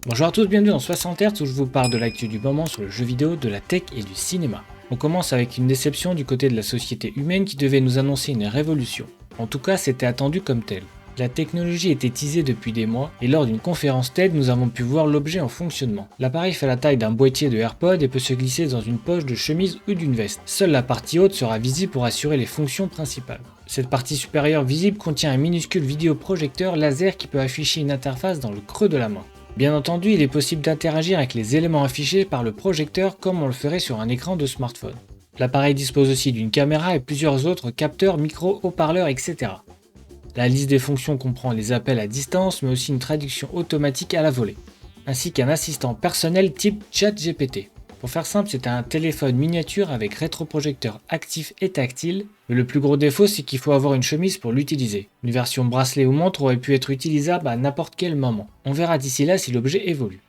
Bonjour à tous, bienvenue dans 60 Hz où je vous parle de l'actu du moment sur le jeu vidéo, de la tech et du cinéma. On commence avec une déception du côté de la société humaine qui devait nous annoncer une révolution. En tout cas, c'était attendu comme tel. La technologie était teasée depuis des mois et lors d'une conférence TED, nous avons pu voir l'objet en fonctionnement. L'appareil fait la taille d'un boîtier de AirPod et peut se glisser dans une poche de chemise ou d'une veste. Seule la partie haute sera visible pour assurer les fonctions principales. Cette partie supérieure visible contient un minuscule vidéoprojecteur laser qui peut afficher une interface dans le creux de la main. Bien entendu, il est possible d'interagir avec les éléments affichés par le projecteur comme on le ferait sur un écran de smartphone. L'appareil dispose aussi d'une caméra et plusieurs autres capteurs, micros, haut-parleurs, etc. La liste des fonctions comprend les appels à distance mais aussi une traduction automatique à la volée, ainsi qu'un assistant personnel type ChatGPT. Pour faire simple, c'est un téléphone miniature avec rétroprojecteur actif et tactile, mais le plus gros défaut c'est qu'il faut avoir une chemise pour l'utiliser. Une version bracelet ou montre aurait pu être utilisable à n'importe quel moment. On verra d'ici là si l'objet évolue.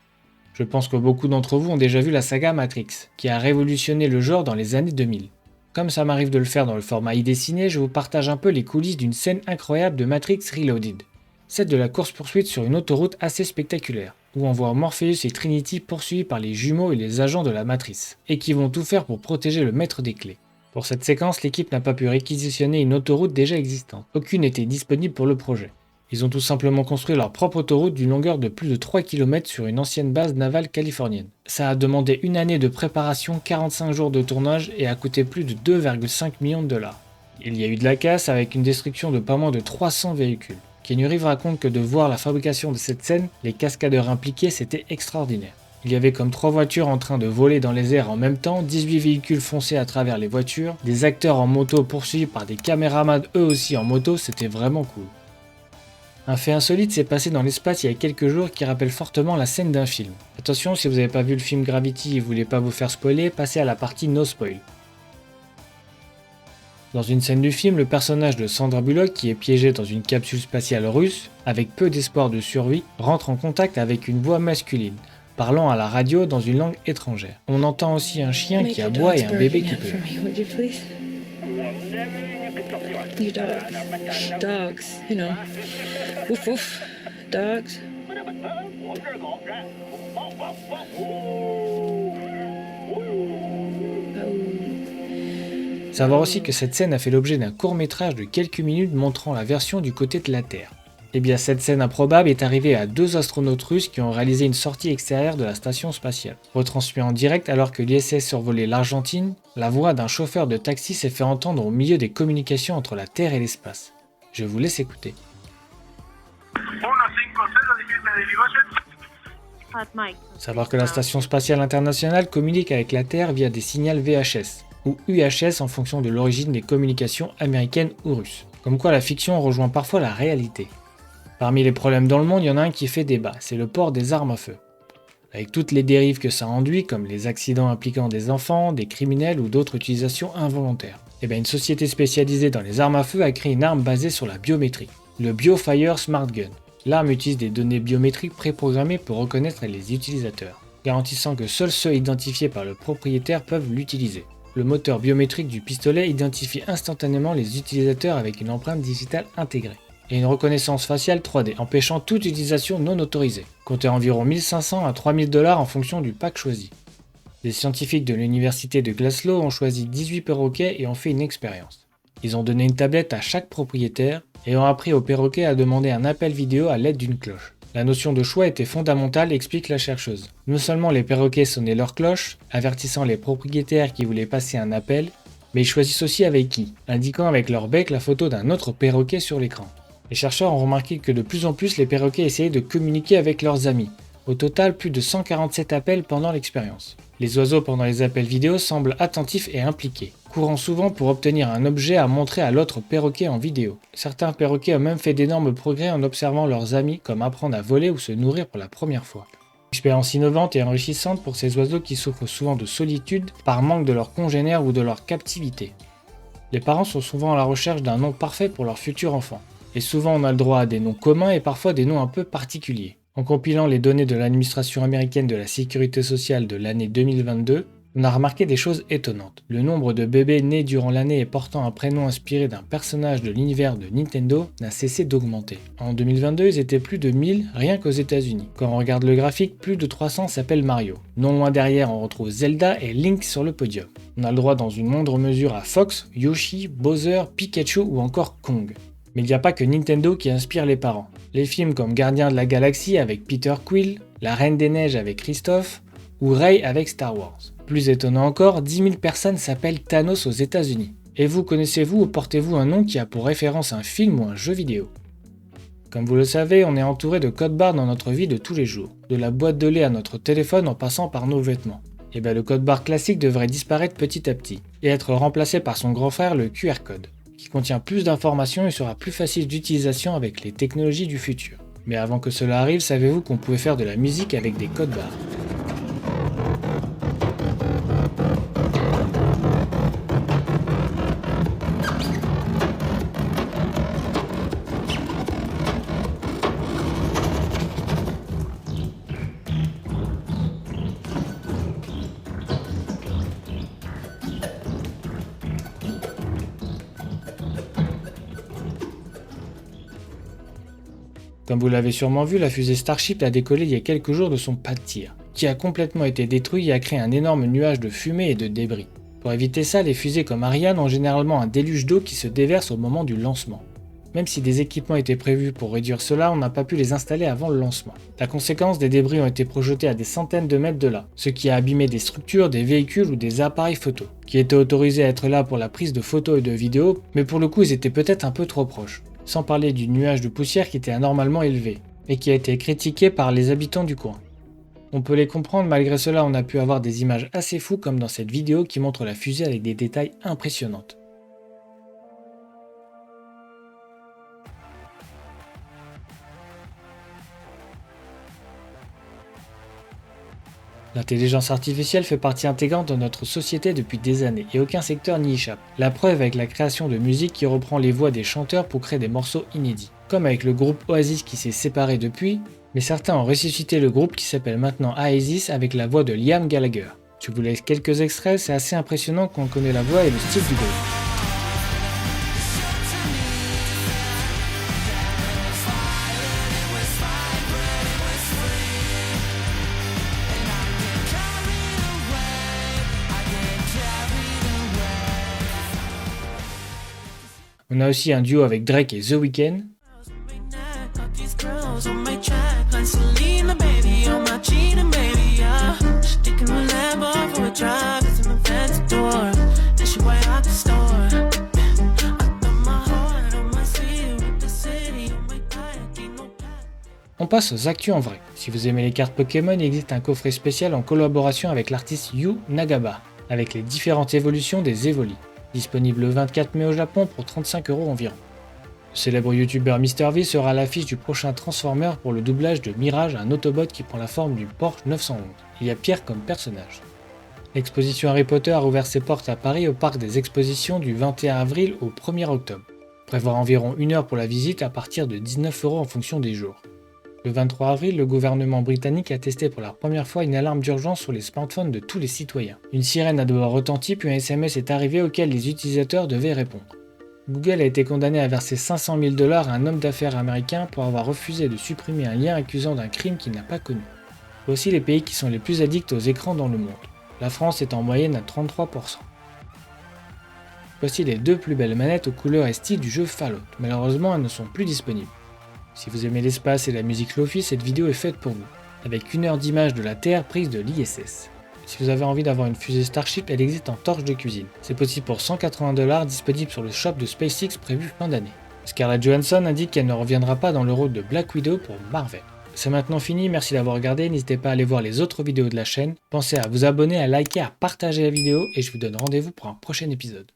Je pense que beaucoup d'entre vous ont déjà vu la saga Matrix, qui a révolutionné le genre dans les années 2000. Comme ça m'arrive de le faire dans le format e-dessiné, je vous partage un peu les coulisses d'une scène incroyable de Matrix Reloaded. Celle de la course-poursuite sur une autoroute assez spectaculaire, où on voit Morpheus et Trinity poursuivis par les jumeaux et les agents de la Matrice, et qui vont tout faire pour protéger le maître des clés. Pour cette séquence, l'équipe n'a pas pu réquisitionner une autoroute déjà existante. Aucune n'était disponible pour le projet. Ils ont tout simplement construit leur propre autoroute d'une longueur de plus de 3 km sur une ancienne base navale californienne. Ça a demandé une année de préparation, 45 jours de tournage et a coûté plus de 2,5 millions de dollars. Il y a eu de la casse avec une destruction de pas moins de 300 véhicules. Keanu Reeves raconte que de voir la fabrication de cette scène, les cascadeurs impliqués, c'était extraordinaire. Il y avait comme 3 voitures en train de voler dans les airs en même temps, 18 véhicules fonçaient à travers les voitures, des acteurs en moto poursuivis par des caméramans eux aussi en moto, c'était vraiment cool. Un fait insolite s'est passé dans l'espace il y a quelques jours qui rappelle fortement la scène d'un film. Attention, si vous n'avez pas vu le film Gravity et vous voulez pas vous faire spoiler, passez à la partie no spoil. Dans une scène du film, le personnage de Sandra Bullock, qui est piégé dans une capsule spatiale russe, avec peu d'espoir de survie, rentre en contact avec une voix masculine, parlant à la radio dans une langue étrangère. On entend aussi un chien qui aboie et un bébé qui pleure. Dogs, you know. Woof woof. Dogs. Savoir aussi que cette scène a fait l'objet d'un court-métrage de quelques minutes montrant la version du côté de la Terre. Eh bien, cette scène improbable est arrivée à 2 astronautes russes qui ont réalisé une sortie extérieure de la station spatiale. Retransmis en direct alors que l'ISS survolait l'Argentine, la voix d'un chauffeur de taxi s'est fait entendre au milieu des communications entre la Terre et l'espace. Je vous laisse écouter. Savoir que la station spatiale internationale communique avec la Terre via des signaux VHS, ou UHS en fonction de l'origine des communications américaines ou russes. Comme quoi la fiction rejoint parfois la réalité. Parmi les problèmes dans le monde, il y en a un qui fait débat, c'est le port des armes à feu. Avec toutes les dérives que ça induit, comme les accidents impliquant des enfants, des criminels ou d'autres utilisations involontaires. Une société spécialisée dans les armes à feu a créé une arme basée sur la biométrie, le BioFire Smart Gun. L'arme utilise des données biométriques préprogrammées pour reconnaître les utilisateurs, garantissant que seuls ceux identifiés par le propriétaire peuvent l'utiliser. Le moteur biométrique du pistolet identifie instantanément les utilisateurs avec une empreinte digitale intégrée et une reconnaissance faciale 3D, empêchant toute utilisation non autorisée. Comptez environ 1500 à 3000 $ en fonction du pack choisi. Les scientifiques de l'université de Glasgow ont choisi 18 perroquets et ont fait une expérience. Ils ont donné une tablette à chaque propriétaire et ont appris aux perroquets à demander un appel vidéo à l'aide d'une cloche. La notion de choix était fondamentale, explique la chercheuse. Non seulement les perroquets sonnaient leur cloche, avertissant les propriétaires qui voulaient passer un appel, mais ils choisissent aussi avec qui, indiquant avec leur bec la photo d'un autre perroquet sur l'écran. Les chercheurs ont remarqué que de plus en plus les perroquets essayaient de communiquer avec leurs amis. Au total, plus de 147 appels pendant l'expérience. Les oiseaux pendant les appels vidéo semblent attentifs et impliqués, courant souvent pour obtenir un objet à montrer à l'autre perroquet en vidéo. Certains perroquets ont même fait d'énormes progrès en observant leurs amis, comme apprendre à voler ou se nourrir pour la première fois. Expérience innovante et enrichissante pour ces oiseaux qui souffrent souvent de solitude par manque de leurs congénères ou de leur captivité. Les parents sont souvent à la recherche d'un nom parfait pour leur futur enfant. Et souvent on a le droit à des noms communs et parfois des noms un peu particuliers. En compilant les données de l'administration américaine de la sécurité sociale de l'année 2022, On a remarqué des choses étonnantes. Le nombre de bébés nés durant l'année et portant un prénom inspiré d'un personnage de l'univers de Nintendo n'a cessé d'augmenter. En 2022, ils étaient plus de 1000 rien qu'aux États-Unis. Quand on regarde le graphique, plus de 300 s'appellent Mario. Non loin derrière, on retrouve Zelda et Link sur le podium. On a le droit dans une moindre mesure à Fox, Yoshi, Bowser, Pikachu ou encore Kong. Mais il n'y a pas que Nintendo qui inspire les parents. Les films comme Gardiens de la Galaxie avec Peter Quill, La Reine des Neiges avec Christophe, ou Rey avec Star Wars. Plus étonnant encore, 10 000 personnes s'appellent Thanos aux États-Unis. Et vous, connaissez-vous ou portez-vous un nom qui a pour référence un film ou un jeu vidéo? Comme vous le savez, on est entouré de codes barres dans notre vie de tous les jours, de la boîte de lait à notre téléphone en passant par nos vêtements. Et bien le code barre classique devrait disparaître petit à petit, et être remplacé par son grand frère le QR code, qui contient plus d'informations et sera plus facile d'utilisation avec les technologies du futur. Mais avant que cela arrive, savez-vous qu'on pouvait faire de la musique avec des codes barres? Comme vous l'avez sûrement vu, la fusée Starship a décollé il y a quelques jours de son pas de tir, qui a complètement été détruit et a créé un énorme nuage de fumée et de débris. Pour éviter ça, les fusées comme Ariane ont généralement un déluge d'eau qui se déverse au moment du lancement. Même si des équipements étaient prévus pour réduire cela, on n'a pas pu les installer avant le lancement. La conséquence, des débris ont été projetés à des centaines de mètres de là, ce qui a abîmé des structures, des véhicules ou des appareils photo, qui étaient autorisés à être là pour la prise de photos et de vidéos, mais pour le coup ils étaient peut-être un peu trop proches. Sans parler du nuage de poussière qui était anormalement élevé, et qui a été critiqué par les habitants du coin. On peut les comprendre, malgré cela on a pu avoir des images assez fous comme dans cette vidéo qui montre la fusée avec des détails impressionnants. L'intelligence artificielle fait partie intégrante de notre société depuis des années et aucun secteur n'y échappe. La preuve avec la création de musique qui reprend les voix des chanteurs pour créer des morceaux inédits. Comme avec le groupe Oasis qui s'est séparé depuis, mais certains ont ressuscité le groupe qui s'appelle maintenant Oasis avec la voix de Liam Gallagher. Je vous laisse quelques extraits, c'est assez impressionnant quand on connaît la voix et le style du groupe. On a aussi un duo avec Drake et The Weeknd. On passe aux actus en vrai. Si vous aimez les cartes Pokémon, il existe un coffret spécial en collaboration avec l'artiste Yu Nagaba, avec les différentes évolutions des Evoli. Disponible le 24 mai au Japon pour 35 € environ. Le célèbre youtubeur MrV sera à l'affiche du prochain Transformer pour le doublage de Mirage, un Autobot qui prend la forme du Porsche 911. Il y a Pierre comme personnage. L'exposition Harry Potter a ouvert ses portes à Paris au parc des expositions du 21 avril au 1er octobre. Prévoir environ 1 heure pour la visite à partir de 19 € en fonction des jours. Le 23 avril, le gouvernement britannique a testé pour la première fois une alarme d'urgence sur les smartphones de tous les citoyens. Une sirène a d'abord retenti puis un SMS est arrivé auquel les utilisateurs devaient répondre. Google a été condamné à verser 500 000 $ à un homme d'affaires américain pour avoir refusé de supprimer un lien accusant d'un crime qu'il n'a pas connu. Voici les pays qui sont les plus addicts aux écrans dans le monde. La France est en moyenne à 33%. Voici les 2 plus belles manettes aux couleurs et styles du jeu Fallout. Malheureusement, elles ne sont plus disponibles. Si vous aimez l'espace et la musique lofi, cette vidéo est faite pour vous, avec 1 heure d'images de la Terre prise de l'ISS. Si vous avez envie d'avoir une fusée Starship, elle existe en torche de cuisine. C'est possible pour 180 $, disponible sur le shop de SpaceX prévu fin d'année. Scarlett Johansson indique qu'elle ne reviendra pas dans le rôle de Black Widow pour Marvel. C'est maintenant fini, merci d'avoir regardé, n'hésitez pas à aller voir les autres vidéos de la chaîne, pensez à vous abonner, à liker, à partager la vidéo et je vous donne rendez-vous pour un prochain épisode.